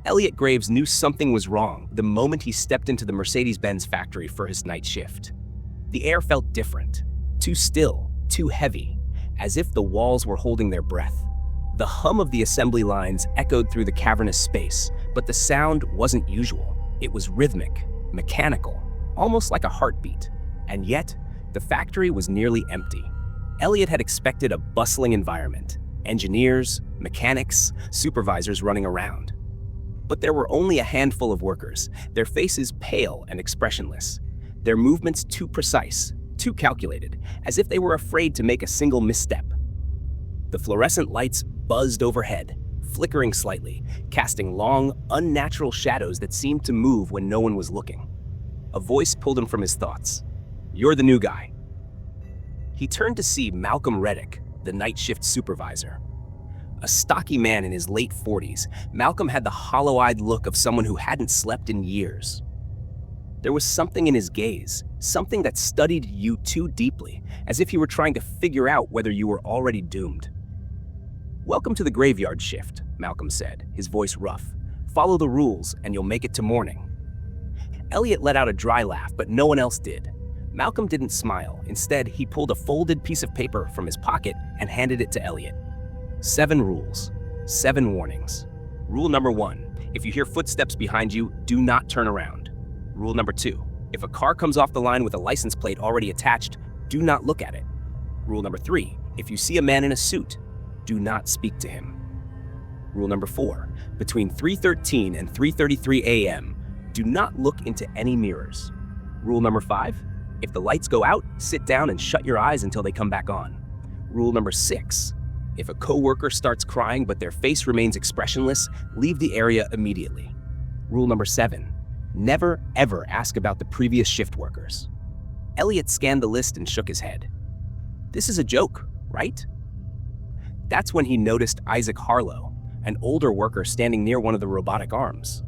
Elliot Graves knew something was wrong the moment he stepped into the Mercedes-Benz factory for his night shift. The air felt different, too still, too heavy, as if the walls were holding their breath. The hum of the assembly lines echoed through the cavernous space, but the sound wasn't usual. It was rhythmic, mechanical, almost like a heartbeat. And yet, the factory was nearly empty. Elliot had expected a bustling environment, engineers, mechanics, supervisors running around. But there were only a handful of workers, their faces pale and expressionless, their movements too precise, too calculated, as if they were afraid to make a single misstep. The fluorescent lights buzzed overhead, flickering slightly, casting long, unnatural shadows that seemed to move when no one was looking. A voice pulled him from his thoughts. "You're the new guy." He turned to see Malcolm Reddick, the night shift supervisor. A stocky man in his late 40s, Malcolm had the hollow-eyed look of someone who hadn't slept in years. There was something in his gaze, something that studied you too deeply, as if he were trying to figure out whether you were already doomed. "Welcome to the graveyard shift," Malcolm said, his voice rough. "Follow the rules and you'll make it to morning." Elliot let out a dry laugh, but no one else did. Malcolm didn't smile. Instead, he pulled a folded piece of paper from his pocket and handed it to Elliot. 7 rules, 7 warnings. Rule number 1, if you hear footsteps behind you, do not turn around. Rule number 2, if a car comes off the line with a license plate already attached, do not look at it. Rule number 3, if you see a man in a suit, do not speak to him. Rule number 4, between 3:13 and 3:33 a.m., do not look into any mirrors. Rule number 5, if the lights go out, sit down and shut your eyes until they come back on. Rule number 6, if a coworker starts crying but their face remains expressionless, leave the area immediately. Rule number 7, never ever ask about the previous shift workers. Elliot scanned the list and shook his head. This is a joke, right? That's when he noticed Isaac Harlow, an older worker standing near one of the robotic arms.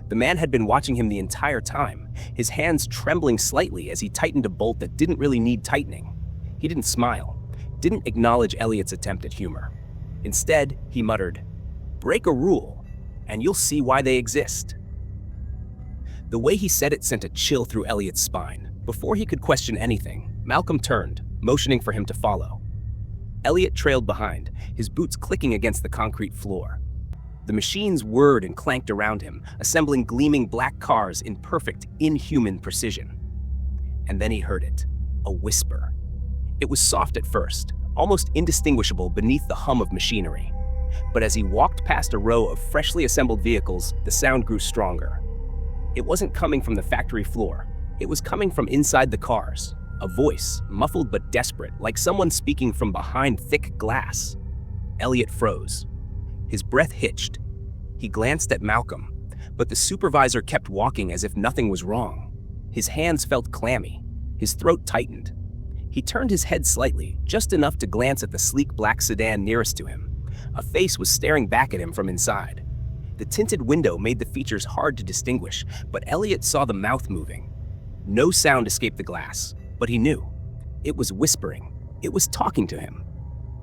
The man had been watching him the entire time, his hands trembling slightly as he tightened a bolt that didn't really need tightening. He didn't smile, didn't acknowledge Elliot's attempt at humor. Instead, he muttered, "Break a rule, and you'll see why they exist." The way he said it sent a chill through Elliot's spine. Before he could question anything, Malcolm turned, motioning for him to follow. Elliot trailed behind, his boots clicking against the concrete floor. The machines whirred and clanked around him, assembling gleaming black cars in perfect, inhuman precision. And then he heard it, a whisper. It was soft at first, almost indistinguishable beneath the hum of machinery. But as he walked past a row of freshly assembled vehicles, the sound grew stronger. It wasn't coming from the factory floor. It was coming from inside the cars. A voice, muffled but desperate, like someone speaking from behind thick glass. Elliot froze. His breath hitched. He glanced at Malcolm, but the supervisor kept walking as if nothing was wrong. His hands felt clammy. His throat tightened. He turned his head slightly, just enough to glance at the sleek black sedan nearest to him. A face was staring back at him from inside. The tinted window made the features hard to distinguish, but Elliot saw the mouth moving. No sound escaped the glass, but he knew. It was whispering. It was talking to him.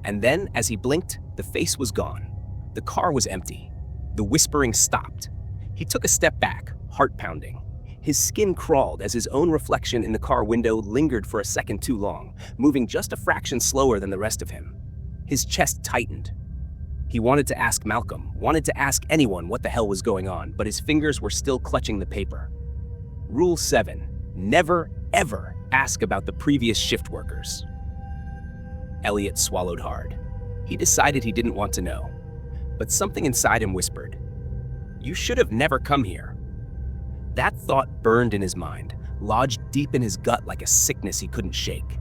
And then, as he blinked, the face was gone. The car was empty. The whispering stopped. He took a step back, heart pounding. His skin crawled as his own reflection in the car window lingered for a second too long, moving just a fraction slower than the rest of him. His chest tightened. He wanted to ask Malcolm, wanted to ask anyone what the hell was going on, but his fingers were still clutching the paper. Rule 7, never, ever ask about the previous shift workers. Elliot swallowed hard. He decided he didn't want to know. But something inside him whispered, "You should have never come here." That thought burned in his mind, lodged deep in his gut like a sickness he couldn't shake.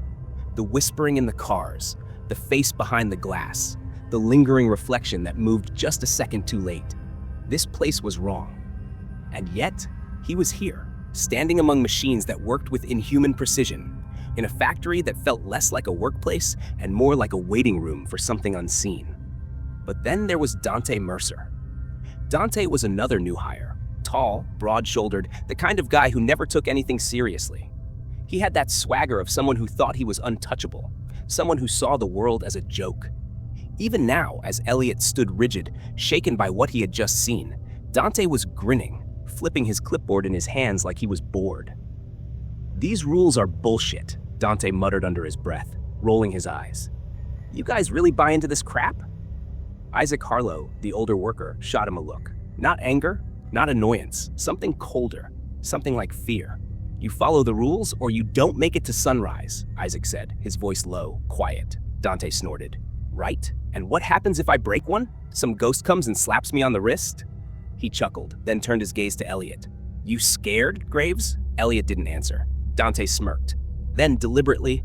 The whispering in the cars, the face behind the glass, the lingering reflection that moved just a second too late. This place was wrong. And yet, he was here, standing among machines that worked with inhuman precision, in a factory that felt less like a workplace and more like a waiting room for something unseen. But then there was Dante Mercer. Dante was another new hire, tall, broad-shouldered, the kind of guy who never took anything seriously. He had that swagger of someone who thought he was untouchable, someone who saw the world as a joke. Even now, as Elliot stood rigid, shaken by what he had just seen, Dante was grinning, flipping his clipboard in his hands like he was bored. "These rules are bullshit," Dante muttered under his breath, rolling his eyes. "You guys really buy into this crap?" Isaac Harlow, the older worker, shot him a look. Not anger, not annoyance, something colder, something like fear. "You follow the rules or you don't make it to sunrise," Isaac said, his voice low, quiet. Dante snorted. "Right? And what happens if I break one? Some ghost comes and slaps me on the wrist?" He chuckled, then turned his gaze to Elliot. "You scared, Graves?" Elliot didn't answer. Dante smirked. Then, deliberately,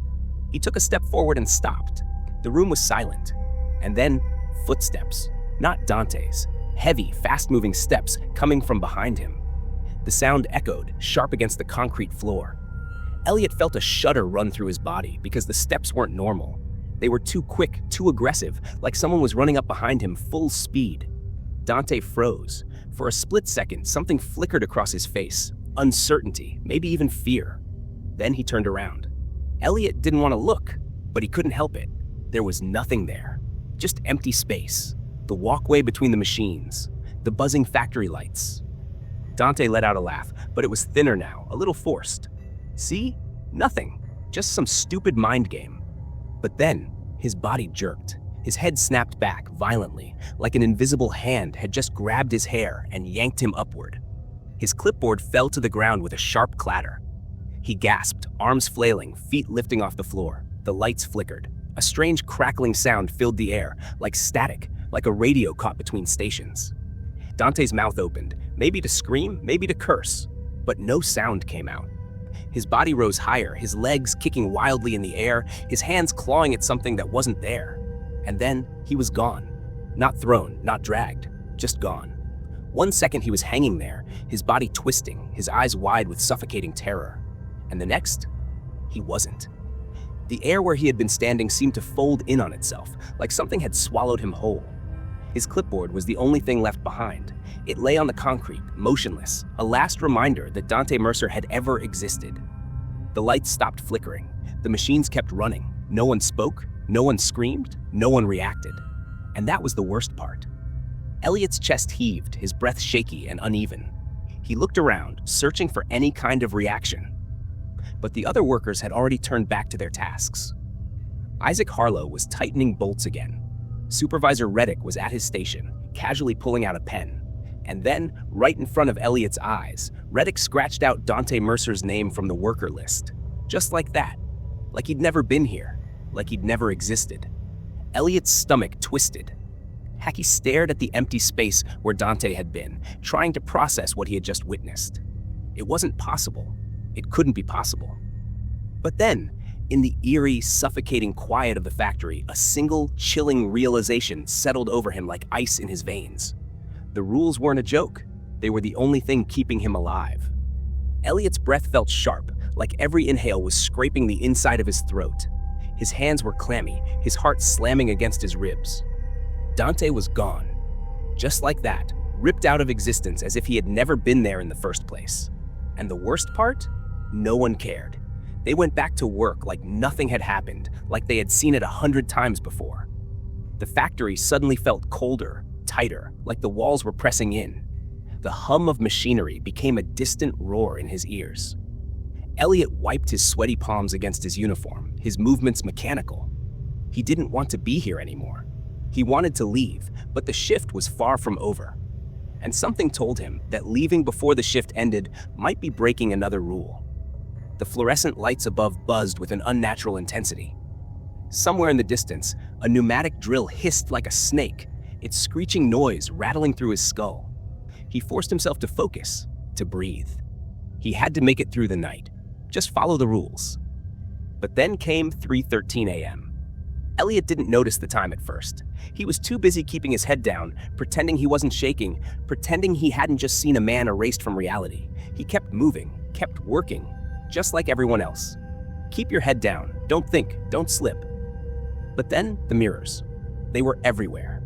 he took a step forward and stopped. The room was silent. And then, footsteps. Not Dante's. Heavy, fast-moving steps coming from behind him. The sound echoed, sharp against the concrete floor. Elliot felt a shudder run through his body because the steps weren't normal. They were too quick, too aggressive, like someone was running up behind him full speed. Dante froze. For a split second, something flickered across his face. Uncertainty, maybe even fear. Then he turned around. Elliot didn't want to look, but he couldn't help it. There was nothing there. Just empty space. The walkway between the machines. The buzzing factory lights. Dante let out a laugh, but it was thinner now, a little forced. "See? Nothing. Just some stupid mind game." But then, his body jerked. His head snapped back violently, like an invisible hand had just grabbed his hair and yanked him upward. His clipboard fell to the ground with a sharp clatter. He gasped, arms flailing, feet lifting off the floor. The lights flickered. A strange crackling sound filled the air, like static, like a radio caught between stations. Dante's mouth opened, maybe to scream, maybe to curse, but no sound came out. His body rose higher, his legs kicking wildly in the air, his hands clawing at something that wasn't there. And then he was gone. Not thrown, not dragged, just gone. 1 second he was hanging there, his body twisting, his eyes wide with suffocating terror. And the next, he wasn't. The air where he had been standing seemed to fold in on itself, like something had swallowed him whole. His clipboard was the only thing left behind. It lay on the concrete, motionless, a last reminder that Dante Mercer had ever existed. The lights stopped flickering. The machines kept running. No one spoke, no one screamed, no one reacted. And that was the worst part. Elliot's chest heaved, his breath shaky and uneven. He looked around, searching for any kind of reaction. But the other workers had already turned back to their tasks. Isaac Harlow was tightening bolts again. Supervisor Reddick was at his station, casually pulling out a pen. And then, right in front of Elliot's eyes, Reddick scratched out Dante Mercer's name from the worker list. Just like that. Like he'd never been here. Like he'd never existed. Elliot's stomach twisted. Heck, he stared at the empty space where Dante had been, trying to process what he had just witnessed. It wasn't possible. It couldn't be possible. But then, in the eerie, suffocating quiet of the factory, a single, chilling realization settled over him like ice in his veins. The rules weren't a joke. They were the only thing keeping him alive. Elliot's breath felt sharp, like every inhale was scraping the inside of his throat. His hands were clammy, his heart slamming against his ribs. Dante was gone. Just like that, ripped out of existence as if he had never been there in the first place. And the worst part? No one cared. They went back to work like nothing had happened, like they had seen it 100 times before. The factory suddenly felt colder, tighter, like the walls were pressing in. The hum of machinery became a distant roar in his ears. Elliot wiped his sweaty palms against his uniform, his movements mechanical. He didn't want to be here anymore. He wanted to leave, but the shift was far from over. And something told him that leaving before the shift ended might be breaking another rule. The fluorescent lights above buzzed with an unnatural intensity. Somewhere in the distance, a pneumatic drill hissed like a snake, its screeching noise rattling through his skull. He forced himself to focus, to breathe. He had to make it through the night. Just follow the rules. But then came 3:13 a.m. Elliot didn't notice the time at first. He was too busy keeping his head down, pretending he wasn't shaking, pretending he hadn't just seen a man erased from reality. He kept moving, kept working, just like everyone else. Keep your head down, don't think, don't slip. But then, the mirrors. They were everywhere.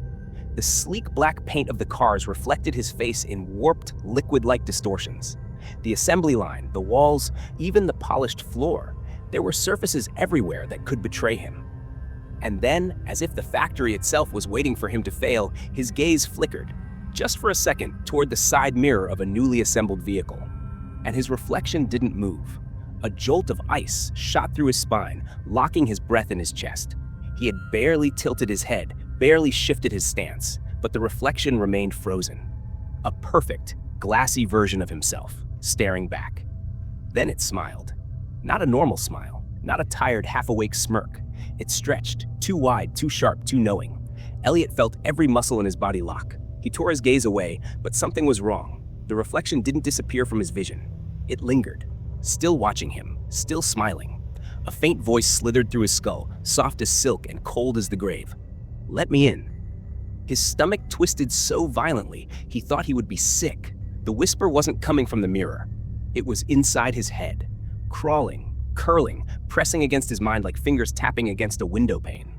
The sleek black paint of the cars reflected his face in warped, liquid-like distortions. The assembly line, the walls, even the polished floor. There were surfaces everywhere that could betray him. And then, as if the factory itself was waiting for him to fail, his gaze flickered, just for a second, toward the side mirror of a newly assembled vehicle. And his reflection didn't move. A jolt of ice shot through his spine, locking his breath in his chest. He had barely tilted his head, barely shifted his stance, but the reflection remained frozen. A perfect, glassy version of himself, staring back. Then it smiled. Not a normal smile, not a tired, half-awake smirk. It stretched, too wide, too sharp, too knowing. Elliot felt every muscle in his body lock. He tore his gaze away, but something was wrong. The reflection didn't disappear from his vision. It lingered, still watching him, still smiling. A faint voice slithered through his skull, soft as silk and cold as the grave. "Let me in." His stomach twisted so violently, he thought he would be sick. The whisper wasn't coming from the mirror. It was inside his head, crawling, curling, pressing against his mind like fingers tapping against a window pane.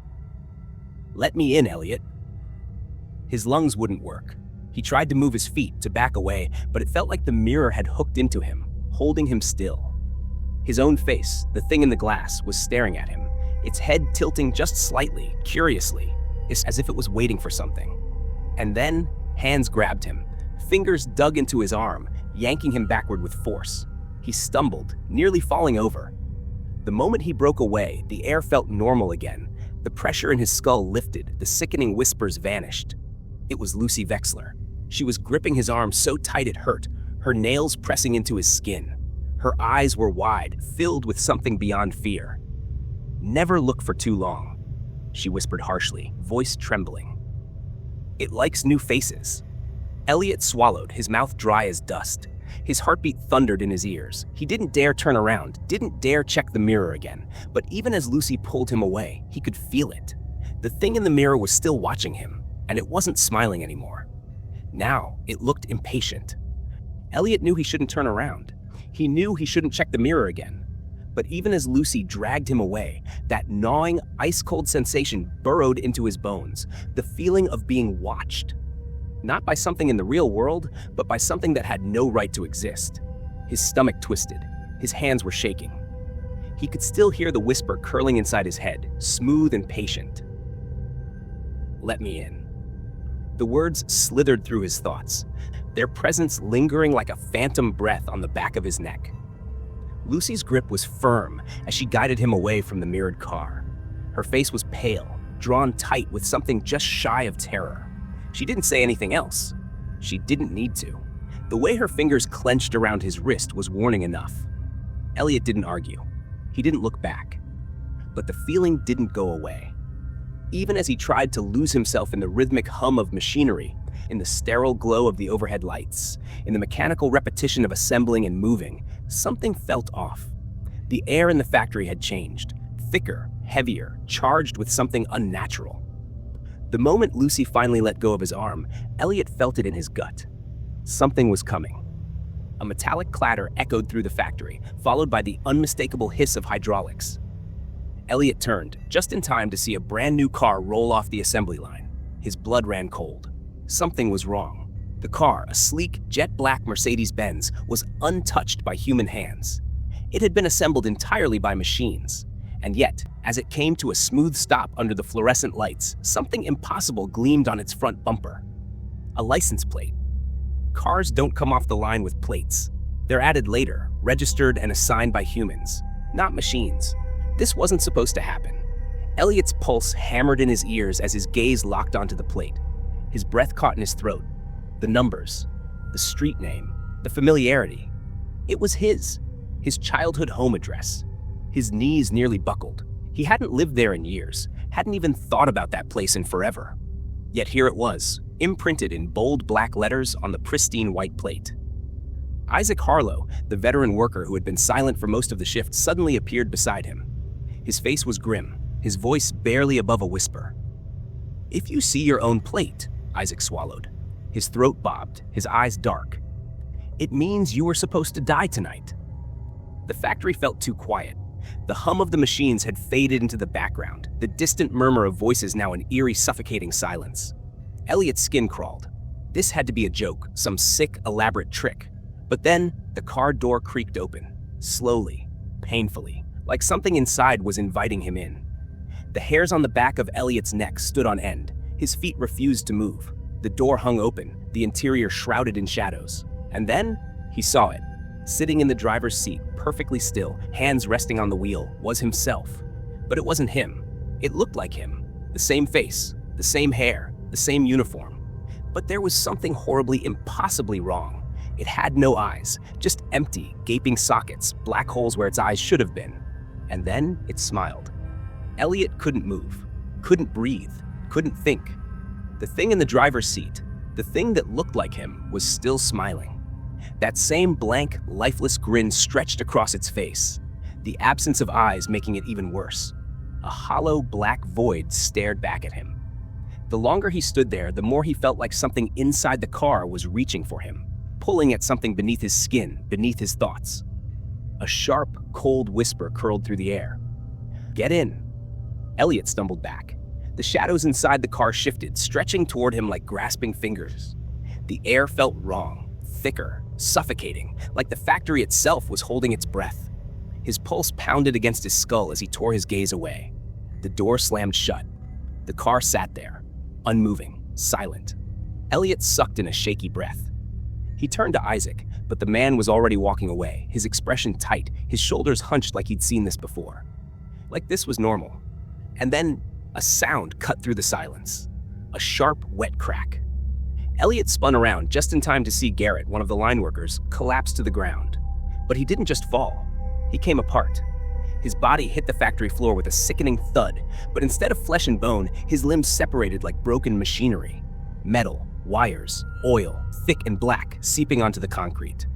"Let me in, Elliot." His lungs wouldn't work. He tried to move his feet, to back away, but it felt like the mirror had hooked into him, holding him still. His own face, the thing in the glass, was staring at him, its head tilting just slightly, curiously, as if it was waiting for something. And then, hands grabbed him. Fingers dug into his arm, yanking him backward with force. He stumbled, nearly falling over. The moment he broke away, the air felt normal again. The pressure in his skull lifted, the sickening whispers vanished. It was Lucy Vexler. She was gripping his arm so tight it hurt, her nails pressing into his skin. Her eyes were wide, filled with something beyond fear. "Never look for too long," she whispered harshly, voice trembling. "It likes new faces." Elliot swallowed, his mouth dry as dust. His heartbeat thundered in his ears. He didn't dare turn around, didn't dare check the mirror again. But even as Lucy pulled him away, he could feel it. The thing in the mirror was still watching him, and it wasn't smiling anymore. Now, it looked impatient. Elliot knew he shouldn't turn around. He knew he shouldn't check the mirror again. But even as Lucy dragged him away, that gnawing, ice-cold sensation burrowed into his bones, the feeling of being watched. Not by something in the real world, but by something that had no right to exist. His stomach twisted. His hands were shaking. He could still hear the whisper curling inside his head, smooth and patient. "Let me in." The words slithered through his thoughts, their presence lingering like a phantom breath on the back of his neck. Lucy's grip was firm as she guided him away from the mirrored car. Her face was pale, drawn tight with something just shy of terror. She didn't say anything else. She didn't need to. The way her fingers clenched around his wrist was warning enough. Elliot didn't argue. He didn't look back. But the feeling didn't go away. Even as he tried to lose himself in the rhythmic hum of machinery, in the sterile glow of the overhead lights, in the mechanical repetition of assembling and moving, something felt off. The air in the factory had changed, thicker, heavier, charged with something unnatural. The moment Lucy finally let go of his arm, Elliot felt it in his gut. Something was coming. A metallic clatter echoed through the factory, followed by the unmistakable hiss of hydraulics. Elliot turned, just in time to see a brand new car roll off the assembly line. His blood ran cold. Something was wrong. The car, a sleek, jet-black Mercedes-Benz, was untouched by human hands. It had been assembled entirely by machines. And yet, as it came to a smooth stop under the fluorescent lights, something impossible gleamed on its front bumper. A license plate. Cars don't come off the line with plates. They're added later, registered and assigned by humans, not machines. This wasn't supposed to happen. Elliot's pulse hammered in his ears as his gaze locked onto the plate. His breath caught in his throat. The numbers, the street name, the familiarity. It was his childhood home address. His knees nearly buckled. He hadn't lived there in years, hadn't even thought about that place in forever. Yet here it was, imprinted in bold black letters on the pristine white plate. Isaac Harlow, the veteran worker who had been silent for most of the shift, suddenly appeared beside him. His face was grim, his voice barely above a whisper. "If you see your own plate," Isaac swallowed. His throat bobbed, his eyes dark. "It means you were supposed to die tonight." The factory felt too quiet. The hum of the machines had faded into the background, the distant murmur of voices now an eerie, suffocating silence. Elliot's skin crawled. This had to be a joke, some sick, elaborate trick. But then, the car door creaked open, slowly, painfully, like something inside was inviting him in. The hairs on the back of Elliot's neck stood on end. His feet refused to move. The The door hung open, the interior shrouded in shadows. And then, he saw it. Sitting in the driver's seat, perfectly still, hands resting on the wheel, was himself. But it wasn't him. It looked like him. The same face, the same hair, the same uniform. But there was something horribly, impossibly wrong. It had no eyes, just empty, gaping sockets, black holes where its eyes should have been. And then it smiled. Elliot couldn't move, couldn't breathe, couldn't think. The thing in the driver's seat, the thing that looked like him, was still smiling. That same blank, lifeless grin stretched across its face, the absence of eyes making it even worse. A hollow, black void stared back at him. The longer he stood there, the more he felt like something inside the car was reaching for him, pulling at something beneath his skin, beneath his thoughts. A sharp, cold whisper curled through the air. "Get in." Elliot stumbled back. The shadows inside the car shifted, stretching toward him like grasping fingers. The air felt wrong, thicker, suffocating, like the factory itself was holding its breath. His pulse pounded against his skull as he tore his gaze away. The door slammed shut. The car sat there, unmoving, silent. Elliot sucked in a shaky breath. He turned to Isaac, but the man was already walking away, his expression tight, his shoulders hunched like he'd seen this before. Like this was normal. And then a sound cut through the silence. A sharp, wet crack. Elliot spun around just in time to see Garrett, one of the line workers, collapse to the ground. But he didn't just fall. He came apart. His body hit the factory floor with a sickening thud, but instead of flesh and bone, his limbs separated like broken machinery. Metal, wires, oil, thick and black, seeping onto the concrete.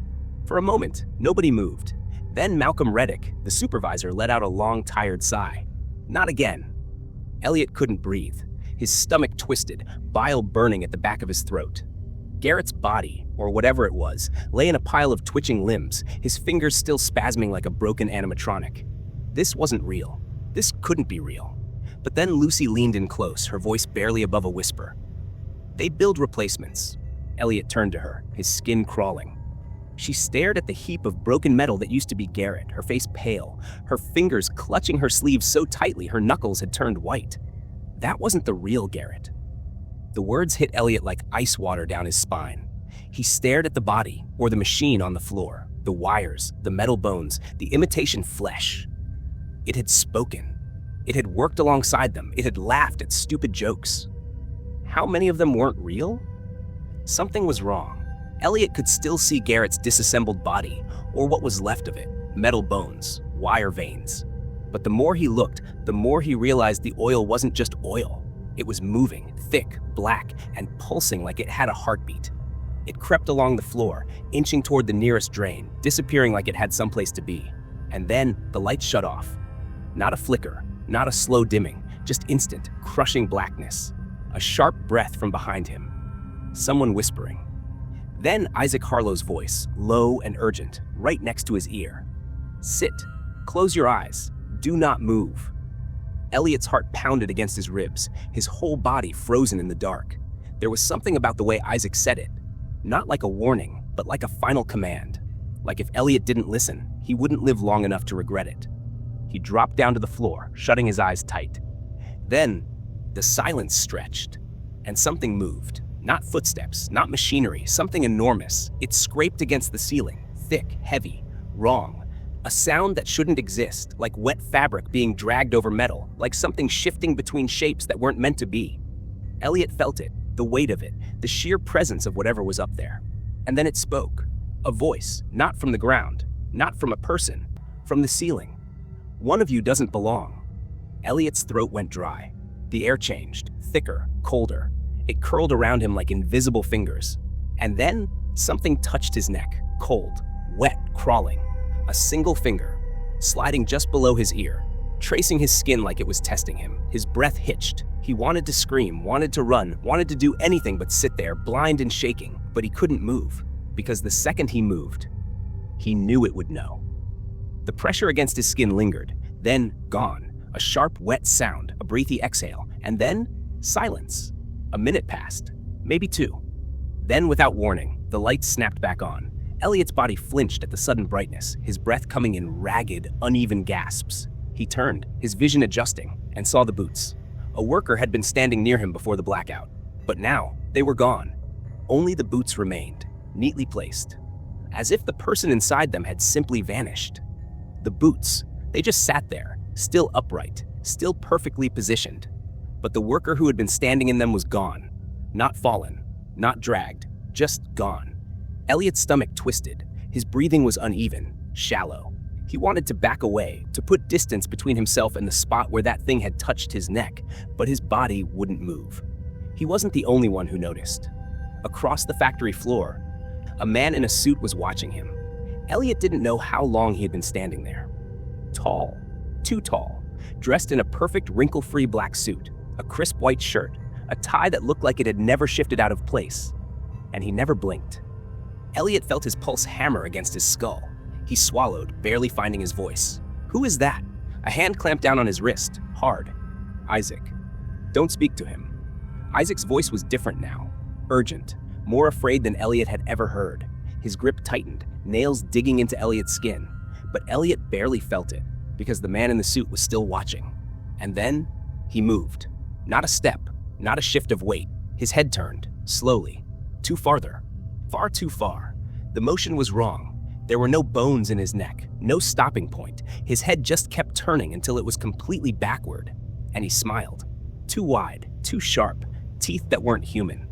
For a moment, nobody moved. Then Malcolm Reddick, the supervisor, let out a long, tired sigh. Not again. Elliot couldn't breathe. His stomach twisted, bile burning at the back of his throat. Garrett's body, or whatever it was, lay in a pile of twitching limbs, his fingers still spasming like a broken animatronic. This wasn't real. This couldn't be real. But then Lucy leaned in close, her voice barely above a whisper. "They build replacements." Elliot turned to her, his skin crawling. She stared at the heap of broken metal that used to be Garrett, her face pale, her fingers clutching her sleeves so tightly her knuckles had turned white. That wasn't the real Garrett. The words hit Elliot like ice water down his spine. He stared at the body, or the machine on the floor, the wires, the metal bones, the imitation flesh. It had spoken. It had worked alongside them. It had laughed at stupid jokes. How many of them weren't real? Something was wrong. Elliot could still see Garrett's disassembled body, or what was left of it, metal bones, wire veins. But the more he looked, the more he realized the oil wasn't just oil. It was moving, thick, black, and pulsing like it had a heartbeat. It crept along the floor, inching toward the nearest drain, disappearing like it had someplace to be. And then the lights shut off. Not a flicker, not a slow dimming, just instant, crushing blackness. A sharp breath from behind him. Someone whispering. Then Isaac Harlow's voice, low and urgent, right next to his ear. "Sit. Close your eyes. Do not move." Elliot's heart pounded against his ribs, his whole body frozen in the dark. There was something about the way Isaac said it. Not like a warning, but like a final command. Like if Elliot didn't listen, he wouldn't live long enough to regret it. He dropped down to the floor, shutting his eyes tight. Then, the silence stretched, and something moved. Not footsteps, not machinery, something enormous. It scraped against the ceiling, thick, heavy, wrong. A sound that shouldn't exist, like wet fabric being dragged over metal, like something shifting between shapes that weren't meant to be. Elliot felt it, the weight of it, the sheer presence of whatever was up there. And then it spoke. A voice, not from the ground, not from a person, from the ceiling. "One of you doesn't belong." Elliot's throat went dry. The air changed, thicker, colder. It curled around him like invisible fingers. And then something touched his neck, cold, wet, crawling. A single finger, sliding just below his ear, tracing his skin like it was testing him. His breath hitched. He wanted to scream, wanted to run, wanted to do anything but sit there, blind and shaking. But he couldn't move, because the second he moved, he knew it would know. The pressure against his skin lingered, then gone. A sharp, wet sound, a breathy exhale, and then silence. A minute passed, maybe two. Then, without warning, the lights snapped back on. Elliot's body flinched at the sudden brightness, his breath coming in ragged, uneven gasps. He turned, his vision adjusting, and saw the boots. A worker had been standing near him before the blackout. But now, They were gone. Only the boots remained, neatly placed, as if the person inside them had simply vanished. The boots, they just sat there, still upright, still perfectly positioned. But the worker who had been standing in them was gone. Not fallen, not dragged, just gone. Elliot's stomach twisted. His breathing was uneven, shallow. He wanted to back away, to put distance between himself and the spot where that thing had touched his neck, but his body wouldn't move. He wasn't the only one who noticed. Across the factory floor, a man in a suit was watching him. Elliot didn't know how long he had been standing there. Tall, too tall, dressed in a perfect wrinkle-free black suit, a crisp white shirt, a tie that looked like it had never shifted out of place. And he never blinked. Elliot felt his pulse hammer against his skull. He swallowed, barely finding his voice. Who is that? A hand clamped down on his wrist, hard. Isaac. Don't speak to him. Isaac's voice was different now. Urgent, more afraid than Elliot had ever heard. His grip tightened, nails digging into Elliot's skin. But Elliot barely felt it, because the man in the suit was still watching. And then, he moved. Not a step, not a shift of weight. His head turned, slowly. Too farther. Far too far. The motion was wrong. There were no bones in his neck, no stopping point. His head just kept turning until it was completely backward. And he smiled. Too wide, too sharp, teeth that weren't human.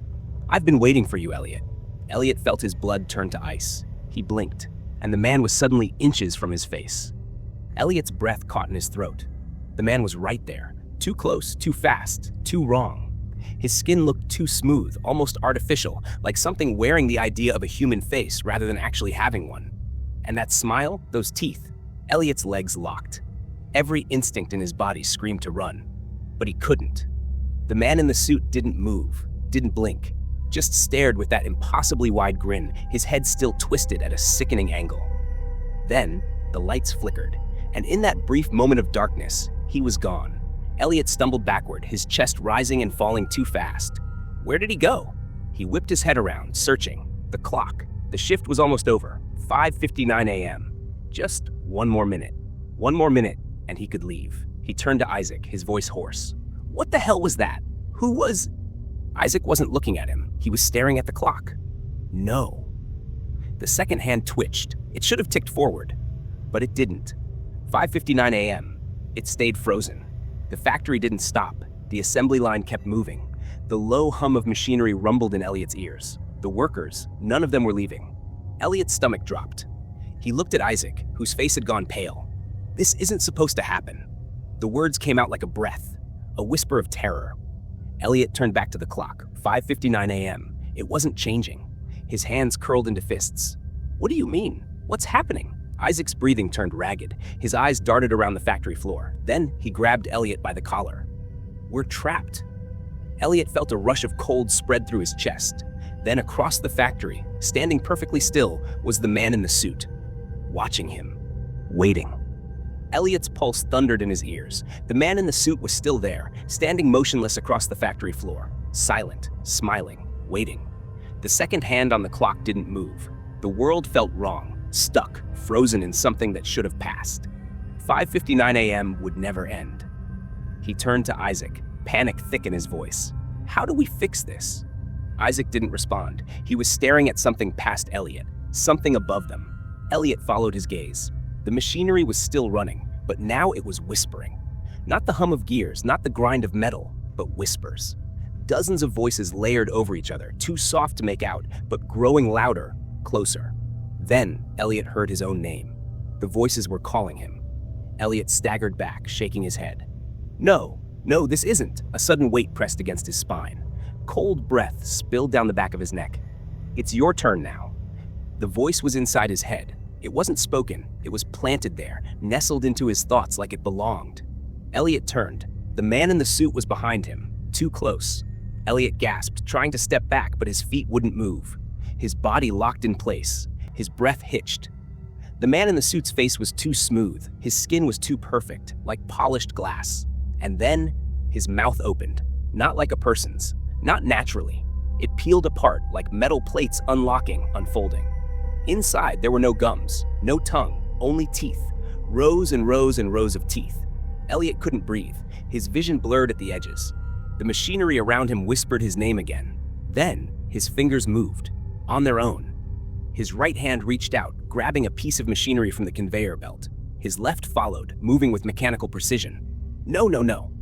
I've been waiting for you, Elliot. Elliot felt his blood turn to ice. He blinked, and the man was suddenly inches from his face. Elliot's breath caught in his throat. The man was right there. Too close, too fast, too wrong. His skin looked too smooth, almost artificial, like something wearing the idea of a human face rather than actually having one. And that smile, those teeth, Elliot's legs locked. Every instinct in his body screamed to run, but he couldn't. The man in the suit didn't move, didn't blink, just stared with that impossibly wide grin, his head still twisted at a sickening angle. Then, the lights flickered, and in that brief moment of darkness, he was gone. Elliot stumbled backward, his chest rising and falling too fast. Where did he go? He whipped his head around, searching. The clock. The shift was almost over. 5:59 a.m. Just one more minute. One more minute, and he could leave. He turned to Isaac, his voice hoarse. What the hell was that? Who was... Isaac wasn't looking at him. He was staring at the clock. No. The second hand twitched. It should have ticked forward, but it didn't. 5:59 a.m. It stayed frozen. The factory didn't stop. The assembly line kept moving. The low hum of machinery rumbled in Elliot's ears. The workers, none of them were leaving. Elliot's stomach dropped. He looked at Isaac, whose face had gone pale. This isn't supposed to happen. The words came out like a breath, a whisper of terror. Elliot turned back to the clock. 5:59 a.m. It wasn't changing. His hands curled into fists. What do you mean? What's happening? Isaac's breathing turned ragged. His eyes darted around the factory floor. Then he grabbed Elliot by the collar. We're trapped. Elliot felt a rush of cold spread through his chest. Then across the factory, standing perfectly still, was the man in the suit, watching him, waiting. Elliot's pulse thundered in his ears. The man in the suit was still there, standing motionless across the factory floor, silent, smiling, waiting. The second hand on the clock didn't move. The world felt wrong, stuck, frozen in something that should have passed. 5:59 a.m. would never end. He turned to Isaac, panic thick in his voice. How do we fix this? Isaac didn't respond. He was staring at something past Elliot, something above them. Elliot followed his gaze. The machinery was still running, but now it was whispering. Not the hum of gears, not the grind of metal, but whispers. Dozens of voices layered over each other, too soft to make out, but growing louder, closer. Then Elliot heard his own name. The voices were calling him. Elliot staggered back, shaking his head. No, this isn't. A sudden weight pressed against his spine. Cold breath spilled down the back of his neck. It's your turn now. The voice was inside his head. It wasn't spoken. It was planted there, nestled into his thoughts like it belonged. Elliot turned. The man in the suit was behind him, too close. Elliot gasped, trying to step back, but his feet wouldn't move. His body locked in place. His breath hitched. The man in the suit's face was too smooth. His skin was too perfect, like polished glass. And then, his mouth opened. Not like a person's. Not naturally. It peeled apart like metal plates unlocking, unfolding. Inside, there were no gums, no tongue, only teeth. Rows and rows and rows of teeth. Elliot couldn't breathe. His vision blurred at the edges. The machinery around him whispered his name again. Then, his fingers moved, on their own. His right hand reached out, grabbing a piece of machinery from the conveyor belt. His left followed, moving with mechanical precision. No, no, no.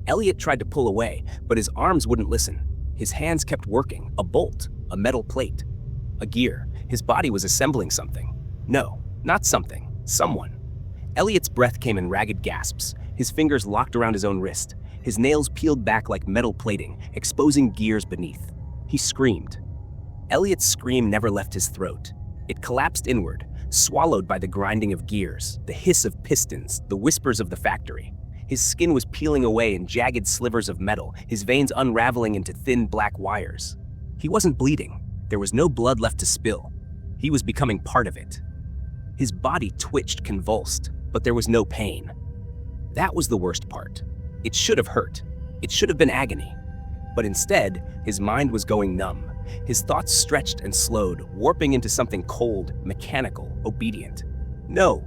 Elliot tried to pull away, but his arms wouldn't listen. His hands kept working, a bolt, a metal plate, a gear. His body was assembling something. No, not something, someone. Elliot's breath came in ragged gasps. His fingers locked around his own wrist. His nails peeled back like metal plating, exposing gears beneath. He screamed. Elliot's scream never left his throat. It collapsed inward, swallowed by the grinding of gears, the hiss of pistons, the whispers of the factory. His skin was peeling away in jagged slivers of metal, his veins unraveling into thin black wires. He wasn't bleeding. There was no blood left to spill. He was becoming part of it. His body twitched, convulsed, but there was no pain. That was the worst part. It should have hurt. It should have been agony. But instead, his mind was going numb. His thoughts stretched and slowed, warping into something cold, mechanical, obedient. No,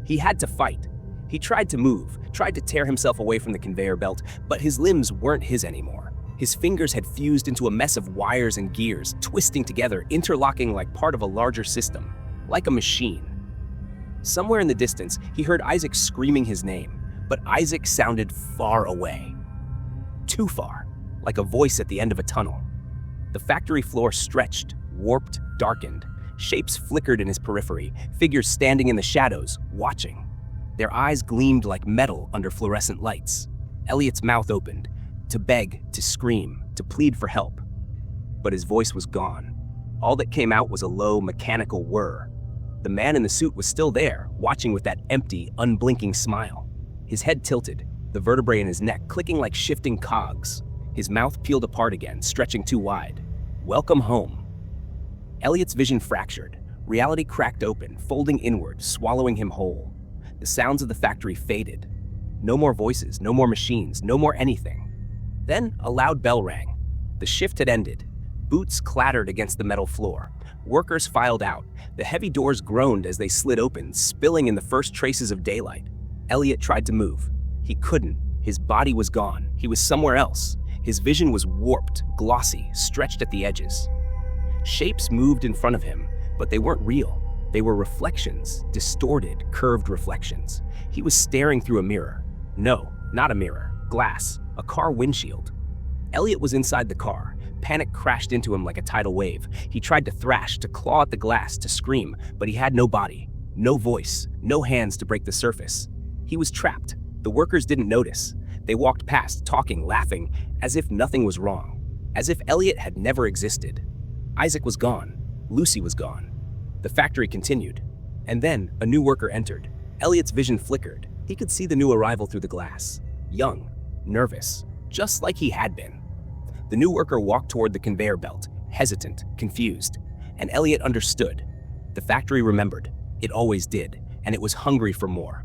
he had to fight. He tried to move, tried to tear himself away from the conveyor belt, but his limbs weren't his anymore. His fingers had fused into a mess of wires and gears, twisting together, interlocking like part of a larger system, like a machine. Somewhere in the distance, he heard Isaac screaming his name, but Isaac sounded far away. Too far, like a voice at the end of a tunnel. The factory floor stretched, warped, darkened. Shapes flickered in his periphery, figures standing in the shadows, watching. Their eyes gleamed like metal under fluorescent lights. Elliot's mouth opened, to beg, to scream, to plead for help. But his voice was gone. All that came out was a low, mechanical whir. The man in the suit was still there, watching with that empty, unblinking smile. His head tilted, the vertebrae in his neck clicking like shifting cogs. His mouth peeled apart again, stretching too wide. Welcome home. Elliot's vision fractured. Reality cracked open, folding inward, swallowing him whole. The sounds of the factory faded. No more voices, no more machines, no more anything. Then a loud bell rang. The shift had ended. Boots clattered against the metal floor. Workers filed out. The heavy doors groaned as they slid open, spilling in the first traces of daylight. Elliot tried to move. He couldn't. His body was gone. He was somewhere else. His vision was warped, glossy, stretched at the edges. Shapes moved in front of him, but they weren't real. They were reflections, distorted, curved reflections. He was staring through a mirror. No, not a mirror. Glass. A car windshield. Elliot was inside the car. Panic crashed into him like a tidal wave. He tried to thrash, to claw at the glass, to scream, but he had no body, no voice, no hands to break the surface. He was trapped. The workers didn't notice. They walked past, talking, laughing, as if nothing was wrong. As if Elliot had never existed. Isaac was gone. Lucy was gone. The factory continued. And then, a new worker entered. Elliot's vision flickered. He could see the new arrival through the glass. Young, nervous, just like he had been. The new worker walked toward the conveyor belt, hesitant, confused. And Elliot understood. The factory remembered. It always did, and it was hungry for more.